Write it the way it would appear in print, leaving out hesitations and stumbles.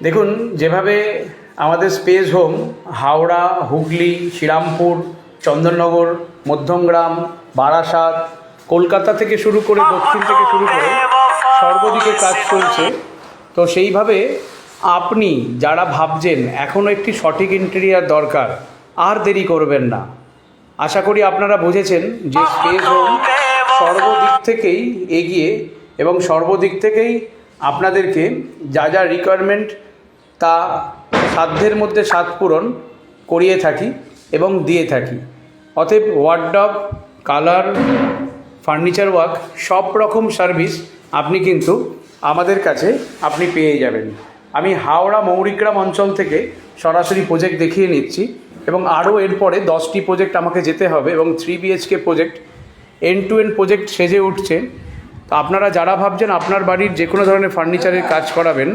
দেখুন, যেভাবে আমাদের স্পেস হোম হাওড়া, হুগলি, শ্রীরামপুর, চন্দননগর, মধ্যমগ্রাম, বারাসাত, কলকাতা থেকে শুরু করে দক্ষিণ থেকে শুরু করে সর্বদিকে কাজ চলছে, তো সেইভাবে আপনি যারা ভাবছেন এখনও একটি সঠিক ইন্টেরিয়ার দরকার, আর দেরি করবেন না। আশা করি আপনারা বুঝেছেন যে স্পেস হোম সর্বদিক থেকেই এগিয়ে এবং সর্বদিক থেকেই আপনাদেরকে যা যা রিকোয়ারমেন্ট তা সাধ্যের মধ্যে সাধ পূরণ করিয়ে থাকি এবং দিয়ে থাকি। অতএব ওয়ার্ডরোব, কালার, ফার্নিচার ওয়ার্ক সব রকম সার্ভিস আপনি কিন্তু আমাদের কাছে আপনি পেয়ে যাবেন। আমি হাওড়া মৌরিগ্রাম অঞ্চল থেকে সরাসরি প্রজেক্ট দেখিয়ে নিচ্ছি এবং আরও এরপরে 10টি প্রজেক্ট আমাকে যেতে হবে এবং 3 BHK project, end to end project সেজে উঠছে। তো আপনারা যারা ভাবছেন আপনার বাড়ির যে কোনো ধরনের ফার্নিচারের কাজ করাবেন,